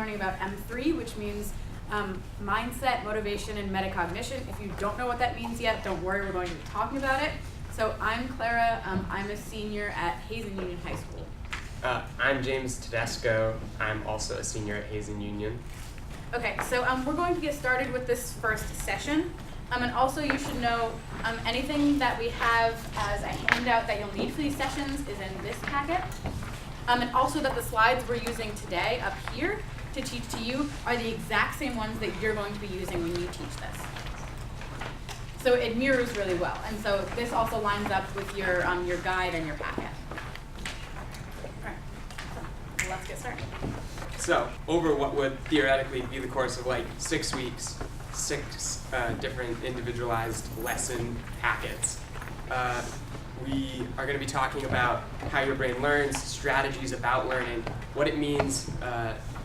learning about M3, which means mindset, motivation, and metacognition. If you don't know what that means yet, don't worry, we're going to be talking about it. So I'm Clara, I'm a senior at Hazen Union High School. I'm James Tedesco. I'm also a senior at Hazen Union. Okay, so we're going to get started with this first session. And also you should know anything that we have as a handout that you'll need for these sessions is in this packet. And also that the slides we're using today up here to teach to you are the exact same ones that you're going to be using when you teach this. So it mirrors really well. And so this also lines up with your guide and your packet. All right, so let's get started. So over what would theoretically be the course of like 6 weeks, 6 different individualized lesson packets, we are going to be talking about how your brain learns, strategies about learning, what it means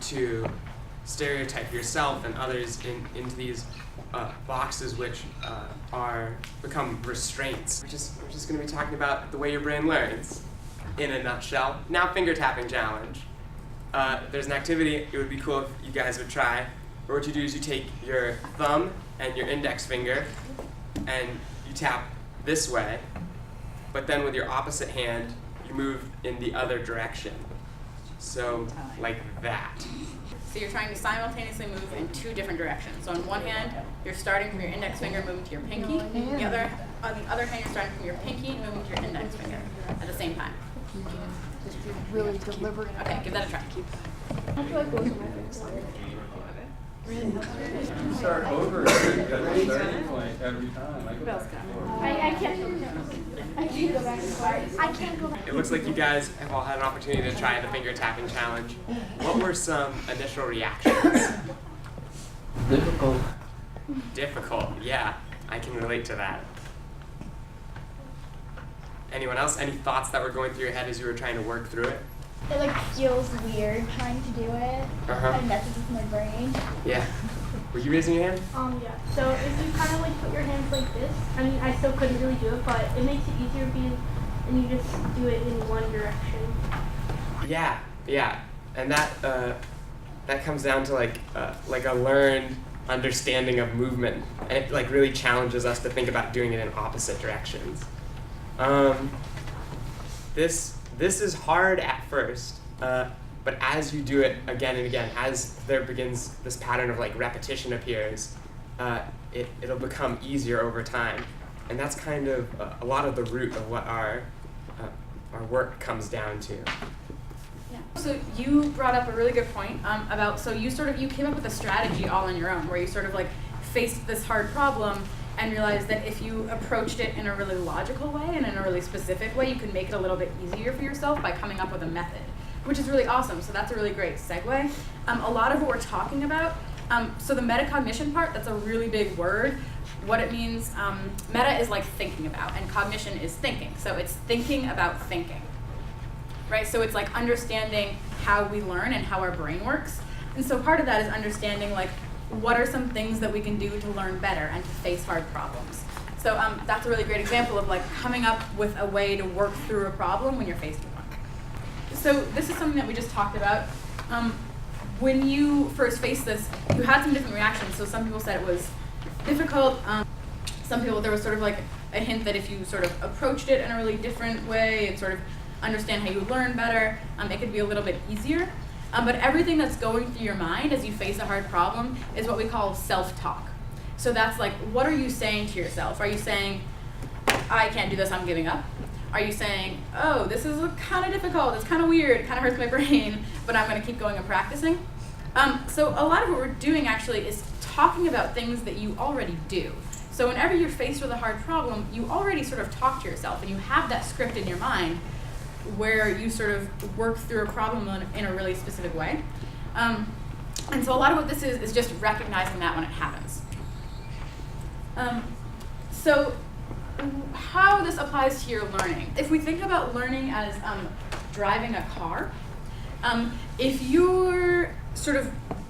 to stereotype yourself and others into these boxes which become restraints. We're just going to be talking about the way your brain learns in a nutshell. Now, finger tapping challenge. There's an activity it would be cool if you guys would try, where what you do is you take your thumb and your index finger and you tap this way, but then with your opposite hand, you move in the other direction. So, like that. So you're trying to simultaneously move in 2 different directions. So on one hand, you're starting from your index finger, moving to your pinky. On the other hand, you're starting from your pinky, moving to your index finger at the same time. Just be really deliberate. Okay, give that a try. I feel like those are my favorite. Start over at the starting point every time. I can't go back. I can't go back. It looks like you guys have all had an opportunity to try the finger tapping challenge. What were some initial reactions? Difficult. Difficult, yeah, I can relate to that. Anyone else? Any thoughts that were going through your head as you were trying to work through it? It feels weird trying to do it. Uh-huh. It messes with my brain. Yeah. Were you raising your hand? Yeah. So if you kind of put your hands like this, I mean, I still couldn't really do it, but it makes it easier and you just do it in one direction. Yeah. And that comes down to like a learned understanding of movement, and it really challenges us to think about doing it in opposite directions. This is hard at first, but as you do it again and again, as there begins this pattern of repetition appears, it'll become easier over time, and that's kind of a lot of the root of what our work comes down to. Yeah. So you brought up a really good point about, so you came up with a strategy all on your own, where you faced this hard problem and realized that if you approached it in a really logical way and in a really specific way, you could make it a little bit easier for yourself by coming up with a method, which is really awesome. So that's a really great segue. A lot of what we're talking about, so the metacognition part, that's a really big word. What it means, meta is thinking about, and cognition is thinking. So it's thinking about thinking, right? So it's understanding how we learn and how our brain works. And so part of that is understanding what are some things that we can do to learn better and to face hard problems. So that's a really great example of coming up with a way to work through a problem when you're faced with one. So this is something that we just talked about. When you first faced this, you had some different reactions. So some people said it was difficult. Some people, there was a hint that if you approached it in a really different way and understand how you learn better, it could be a little bit easier. But everything that's going through your mind as you face a hard problem is what we call self-talk. So that's what are you saying to yourself? Are you saying, I can't do this, I'm giving up? Are you saying, oh, this is kind of difficult, it's kind of weird, it kind of hurts my brain, but I'm going to keep going and practicing? So a lot of what we're doing actually is talking about things that you already do. So whenever you're faced with a hard problem, you already talk to yourself, and you have that script in your mind where you work through a problem in a really specific way. And so a lot of what this is just recognizing that when it happens. So how this applies to your learning. If we think about learning as driving a car, if you're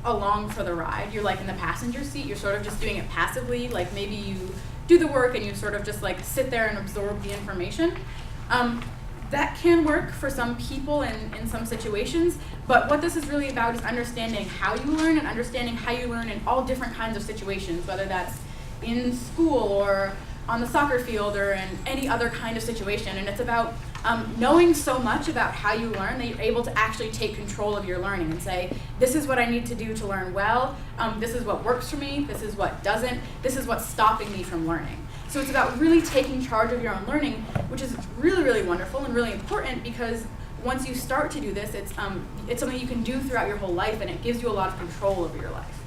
along for the ride, you're in the passenger seat, you're just doing it passively, maybe you do the work and you just sit there and absorb the information. that can work for some people in some situations, but what this is really about is understanding how you learn and understanding how you learn in all different kinds of situations, whether that's in school or on the soccer field or in any other kind of situation. And it's about knowing so much about how you learn that you're able to actually take control of your learning and say, this is what I need to do to learn well, this is what works for me, this is what doesn't, this is what's stopping me from learning. So it's about really taking charge of your own learning, which is really, really wonderful and really important, because once you start to do this, it's something you can do throughout your whole life, and it gives you a lot of control over your life.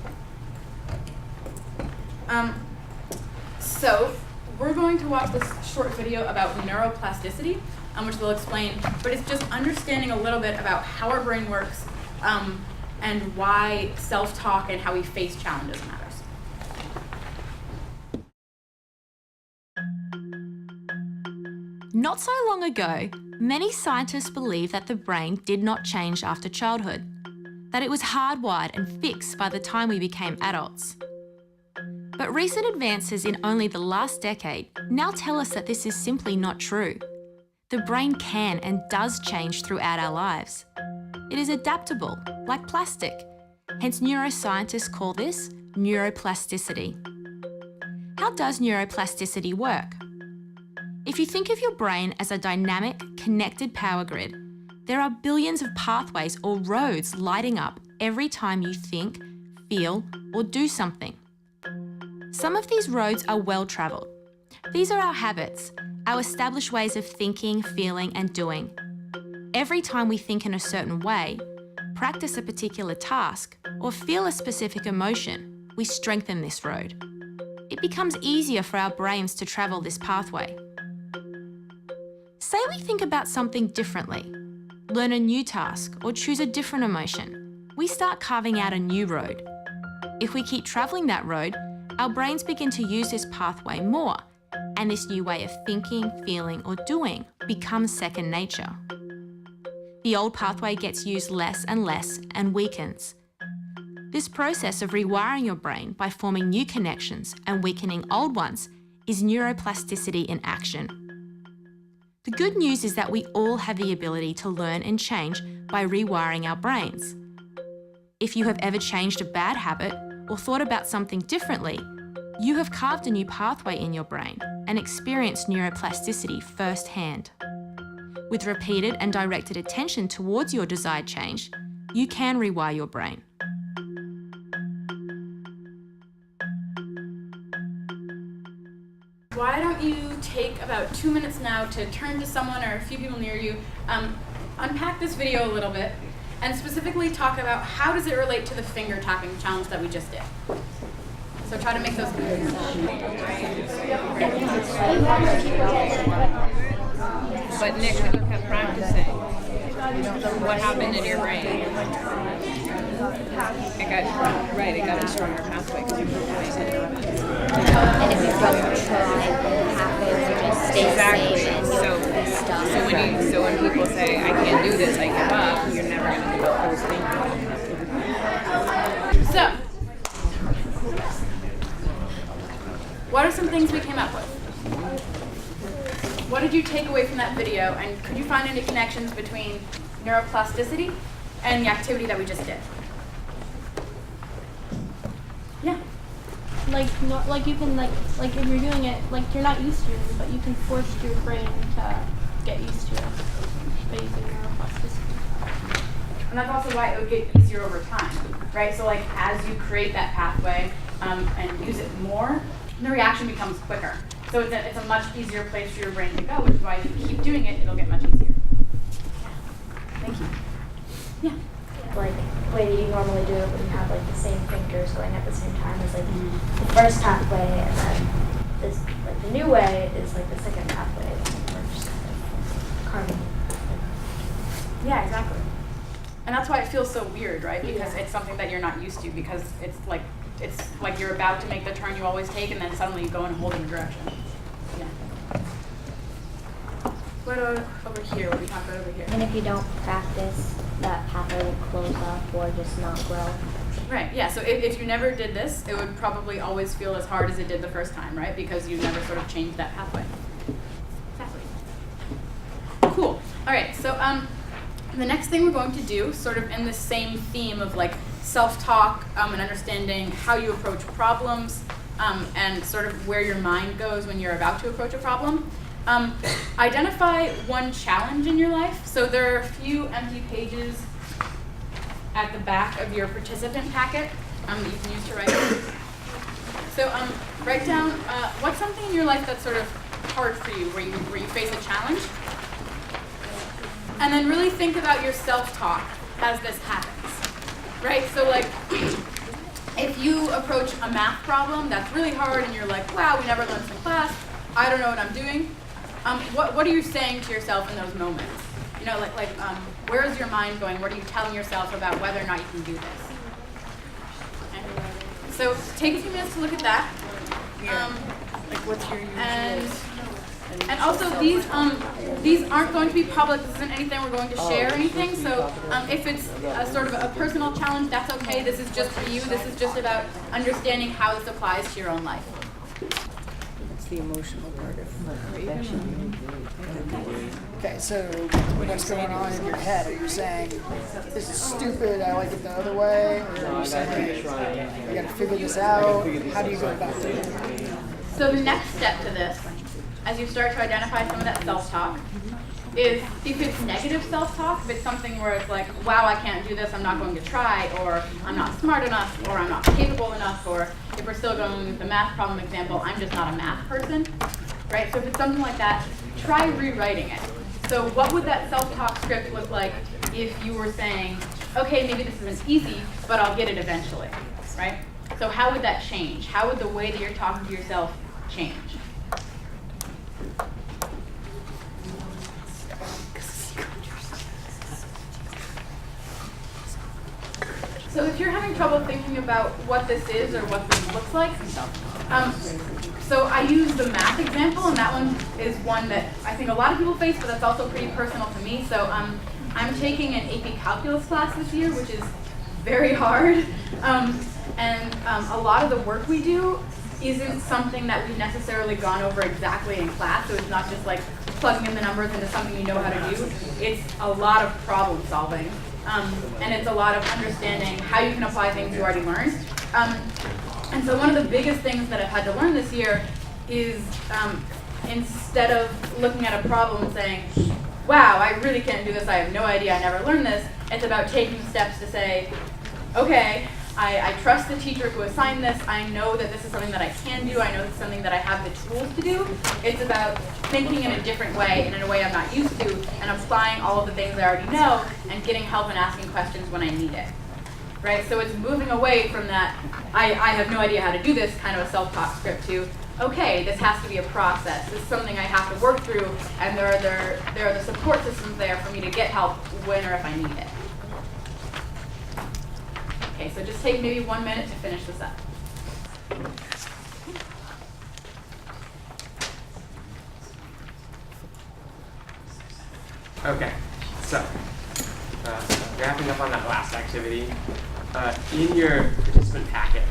So we're going to watch this short video about neuroplasticity, which they'll explain, but it's just understanding a little bit about how our brain works and why self-talk and how we face challenges matters. Not so long ago, many scientists believed that the brain did not change after childhood, that it was hardwired and fixed by the time we became adults. But recent advances in only the last decade now tell us that this is simply not true. The brain can and does change throughout our lives. It is adaptable, like plastic. Hence, neuroscientists call this neuroplasticity. How does neuroplasticity work? If you think of your brain as a dynamic, connected power grid, there are billions of pathways or roads lighting up every time you think, feel, or do something. Some of these roads are well-travelled. These are our habits, our established ways of thinking, feeling, and doing. Every time we think in a certain way, practice a particular task, or feel a specific emotion, we strengthen this road. It becomes easier for our brains to travel this pathway. Say we think about something differently, learn a new task, or choose a different emotion. We start carving out a new road. If we keep travelling that road, our brains begin to use this pathway more, and this new way of thinking, feeling, or doing becomes second nature. The old pathway gets used less and weakens. This process of rewiring your brain by forming new connections and weakening old ones is neuroplasticity in action. The good news is that we all have the ability to learn and change by rewiring our brains. If you have ever changed a bad habit or thought about something differently, you have carved a new pathway in your brain and experienced neuroplasticity firsthand. With repeated and directed attention towards your desired change, you can rewire your brain. Why don't you take about 2 minutes now to turn to someone or a few people near you, unpack this video a little bit, and specifically talk about how does it relate to the finger tapping challenge that we just did. So try to make those connections. But Nick, when you kept practicing, what happened in your brain? It got a stronger pathway because you were And if you focus on it, the pathway will just stay exactly. safe and you'll be stuck. So when people say, I can't do this, I give up, you're never going to develop those things. So, what are some things we came up with? What did you take away from that video, and could you find any connections between neuroplasticity and the activity that we just did? Yeah. Like you can like if you're doing it, like you're not used to it, but you can force your brain to get used to it by using neuroplasticity. And that's also why it would get easier over time, right? So like as you create that pathway and use it more, the reaction becomes quicker. So it's a much easier place for your brain to go, which is why if you keep doing it, it'll get much easier. Thank you. Yeah. Like the way that you normally do it when you have like the same fingers going at the same time is like the first pathway, and then this like the new way is like the second pathway. We're just kind of carving. Yeah, exactly. And that's why it feels so weird, right? Because it's something that you're not used to, because it's like you're about to make the turn you always take, and then suddenly you go in a whole different direction. Yeah. What about over here? What do we talk about over here? And if you don't practice, that pathway will close up or just not grow. Right, yeah, so if you never did this, it would probably always feel as hard as it did the first time, right? Because you never sort of changed that pathway. Exactly. Cool. All right, so the next thing we're going to do, sort of in the same theme of like self-talk and understanding how you approach problems and sort of where your mind goes when you're about to approach a problem. Identify one challenge in your life. So there are a few empty pages at the back of your participant packet that you can use to write. So write down what's something in your life that's sort of hard for you, where you face a challenge. And then really think about your self-talk as this happens, right? So like, if you approach a math problem that's really hard and you're like, wow, we never learned this in class, I don't know what I'm doing. What are you saying to yourself in those moments? You know, where is your mind going? What are you telling yourself about whether or not you can do this? Okay. So take a few minutes to look at that. Like, what's your usual? And also, these aren't going to be public. This isn't anything we're going to share or anything. So if it's a sort of a personal challenge, that's okay. This is just for you. This is just about understanding how this applies to your own life. It's the emotional part of motivation. Okay, so what's going on in your head? Are you saying, this is stupid, I like it the other way? Or are you saying, you gotta figure this out? How do you go about doing it? So the next step to this, as you start to identify some of that self-talk, is if it's negative self-talk, if it's something where it's like, wow, I can't do this, I'm not going to try, or I'm not smart enough, or I'm not capable enough, or if we're still going with the math problem example, I'm just not a math person, right? So if it's something like that, try rewriting it. So what would that self-talk script look like if you were saying, okay, maybe this isn't easy, but I'll get it eventually, right? So how would that change? How would the way that you're talking to yourself change? So if you're having trouble thinking about what this is or what this looks like, so I use the math example, and that one is one that I think a lot of people face, but that's also pretty personal to me. So I'm taking an AP Calculus class this year, which is very hard, and a lot of the work we do isn't something that we've necessarily gone over exactly in class, so it's not just like plugging in the numbers into something you know how to do. It's a lot of problem solving. And it's a lot of understanding how you can apply things you already learned. And so one of the biggest things that I've had to learn this year is instead of looking at a problem and saying, wow, I really can't do this, I have no idea, I never learned this, it's about taking steps to say, okay, I trust the teacher who assigned this, I know that this is something that I can do, I know this is something that I have the tools to do. It's about thinking in a different way and in a way I'm not used to, and applying all of the things I already know and getting help and asking questions when I need it. Right? So it's moving away from that, I have no idea how to do this kind of a self-talk script to, okay, this has to be a process. This is something I have to work through, and there are the support systems there for me to get help when or if I need it. Okay, so just take maybe 1 minute to finish this up. Okay, so wrapping up on that last activity, in your participant packet,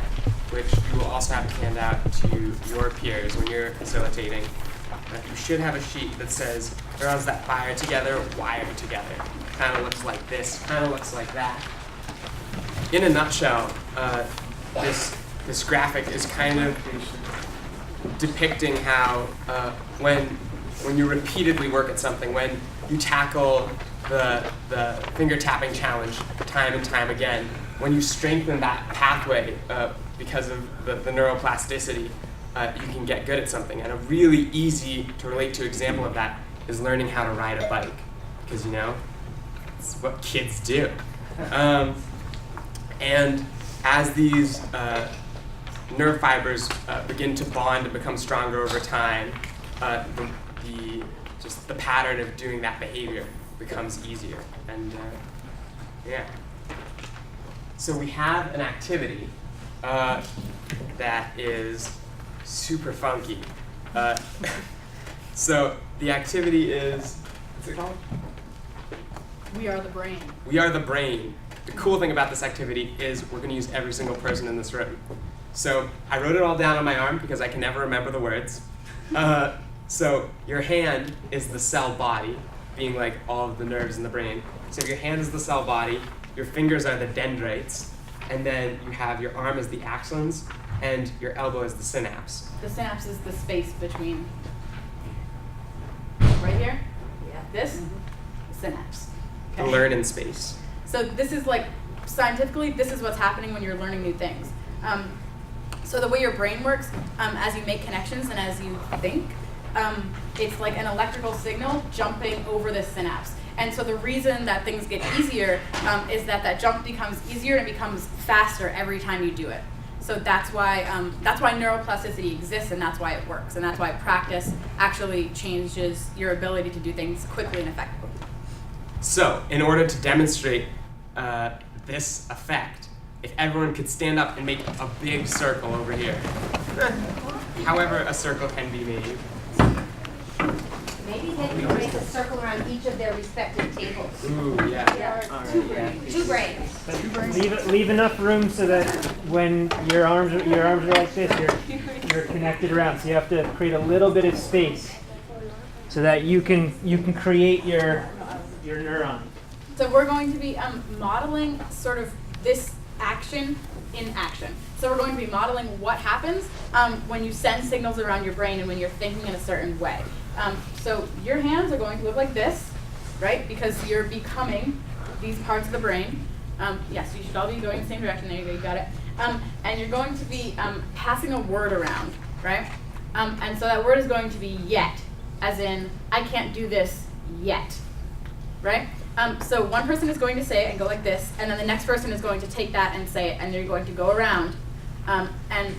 which you will also have to hand out to your peers when you're facilitating, you should have a sheet that says neurons that fire together wire together. Kind of looks like this, kind of looks like that. In a nutshell, this graphic is kind of depicting how when you repeatedly work at something, when you tackle the finger tapping challenge time and time again, when you strengthen that pathway because of the neuroplasticity, you can get good at something. And a really easy to relate to example of that is learning how to ride a bike, because it's what kids do. And as these nerve fibers begin to bond and become stronger over time, the pattern of doing that behavior becomes easier. And yeah. So we have an activity that is super funky. So the activity is, what's it called? We are the brain. We are the brain. The cool thing about this activity is we're going to use every single person in this room. So I wrote it all down on my arm because I can never remember the words. So your hand is the cell body. being like all of the nerves in the brain. So your hand is the cell body, your fingers are the dendrites, and then you have your arm as the axons, and your elbow is the synapse. The synapse is the space between right here, this, synapse. The learn in space. So this is like, scientifically, this is what's happening when you're learning new things. So the way your brain works, as you make connections and as you think, it's like an electrical signal jumping over the synapse. And so the reason that things get easier is that jump becomes easier and it becomes faster every time you do it. So that's why neuroplasticity exists, and that's why it works, and that's why practice actually changes your ability to do things quickly and effectively. So, in order to demonstrate this effect, if everyone could stand up and make a big circle over here. However a circle can be made. Maybe they can make a circle around each of their respective tables. Ooh, yeah. Two brains. Leave enough room so that when your arms are like this, you're connected around. So you have to create a little bit of space so that you can create your neuron. So we're going to be modeling sort of this action in action. So we're going to be modeling what happens when you send signals around your brain and when you're thinking in a certain way. So your hands are going to look like this, right? Because you're becoming these parts of the brain. Yes, you should all be going in the same direction. There you go, you got it. And you're going to be passing a word around, right? And so that word is going to be yet, as in, I can't do this yet, right? So one person is going to say it and go like this, and then the next person is going to take that and say it, and they're going to go around. And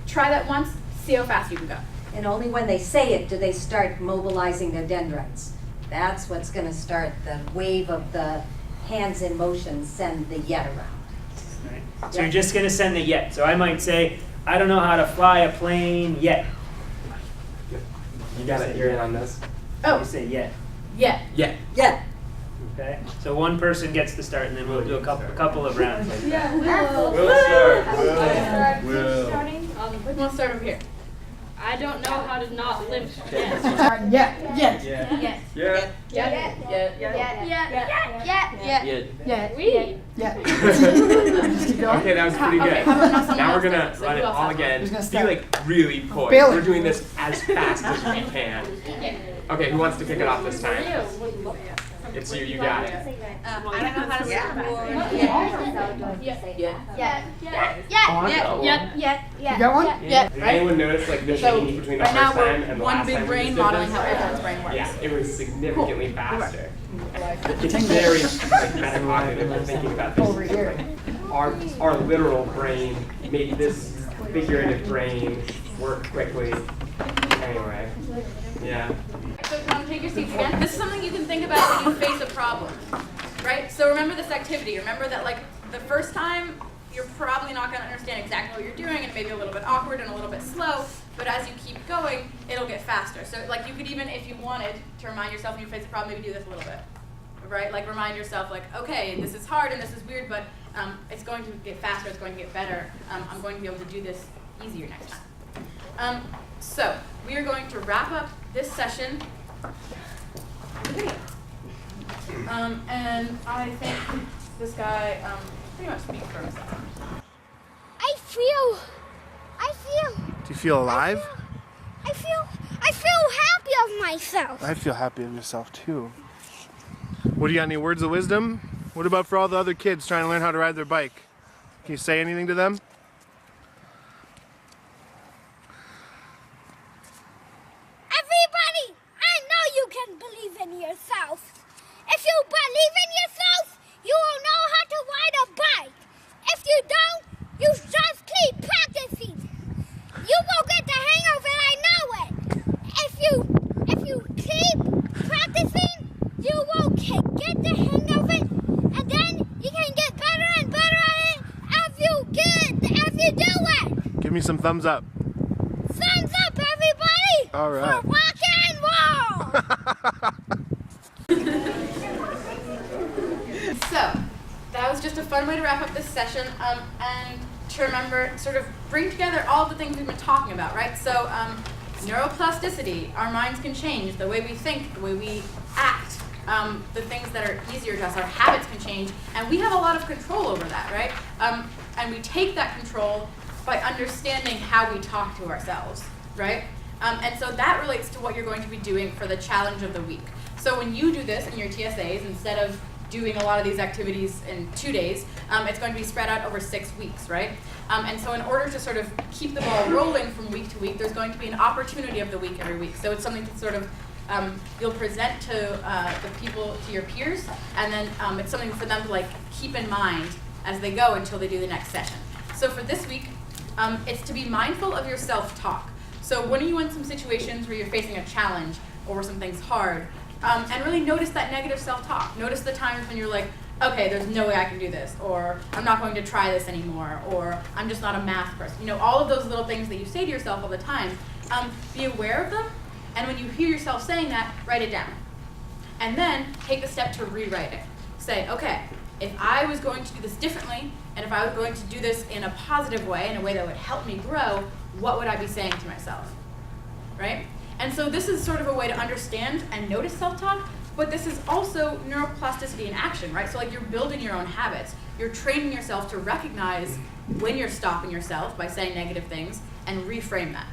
try that once, see how fast you can go. And only when they say it do they start mobilizing their dendrites. That's what's going to start the wave of the hands in motion, send the yet around. Right. So you're just going to send the yet. So I might say, I don't know how to fly a plane yet. You got it. You're in on this. Oh. You say yet. Yet. Yeah. Yeah. Okay. So one person gets to start, and then we'll do a couple of rounds. Like that. We'll start over here. I don't know how to not live yet. Okay, that was pretty good. Now we're gonna run it all again. Be like really poised. We're doing this as fast as we can. Okay, who wants to kick it off this time? It's you. You got it. I don't know how to You got one? Yeah. Did anyone notice like the change between the right now first time and the one last big time we brain just did modeling this? how everyone's brain works. Yeah, it was significantly faster. It's very like metacognitive when thinking about this. Over here. Our literal brain made this figurative brain work quickly. Anyway, yeah. So come take your seats again. This is something you can think about when you face a problem, right? So remember this activity. Remember that like the first time you're probably not going to understand exactly what you're doing, and maybe a little bit awkward and a little bit slow, but as you keep going, it'll get faster. So like you could even, if you wanted to remind yourself when you face a problem, maybe do this a little bit, right? Like remind yourself like, okay, this is hard and this is weird, but it's going to get faster, it's going to get better. I'm going to be able to do this easier next time. So we are going to wrap up this session with a video. And I think this guy pretty much speaks for himself. I feel. Do you feel alive? I feel happy of myself. I feel happy of yourself too. What do you got? Any words of wisdom? What about for all the other kids trying to learn how to ride their bike? Can you say anything to them? Everybody, I know you can believe in yourself. If you believe in yourself, you will know how to ride a bike. If you don't, you just keep practicing. You will get the hang of it, I know it. If you keep practicing, you will get the hang of it, and then you can get better and better at it as you do it. Give me some thumbs up. Thumbs up, everybody! All right. For rock and roll! So, that was just a fun way to wrap up this session, and to remember, sort of bring together all the things we've been talking about, right? So, neuroplasticity, our minds can change, the way we think, the way we act, the things that are easier to us, our habits can change, and we have a lot of control over that, right? And we take that control by understanding how we talk to ourselves, right? And so that relates to what you're going to be doing for the challenge of the week. So when you do this in your TSAs, instead of doing a lot of these activities in 2 days, it's going to be spread out over 6 weeks, right? And so in order to sort of keep the ball rolling from week to week, there's going to be an opportunity of the week every week. So it's something that sort of you'll present to the people, to your peers, and then it's something for them to like keep in mind as they go until they do the next session. So for this week, it's to be mindful of your self-talk. So when are you in some situations where you're facing a challenge or where something's hard, and really notice that negative self-talk. Notice the times when you're like, okay, there's no way I can do this, or I'm not going to try this anymore, or I'm just not a math person. You know, all of those little things that you say to yourself all the time, be aware of them, and when you hear yourself saying that, write it down. And then take the step to rewrite it. Say, okay, if I was going to do this differently, and if I was going to do this in a positive way, in a way that would help me grow, what would I be saying to myself, right? And so this is sort of a way to understand and notice self-talk, but this is also neuroplasticity in action, right? So like you're building your own habits. You're training yourself to recognize when you're stopping yourself by saying negative things and reframe that.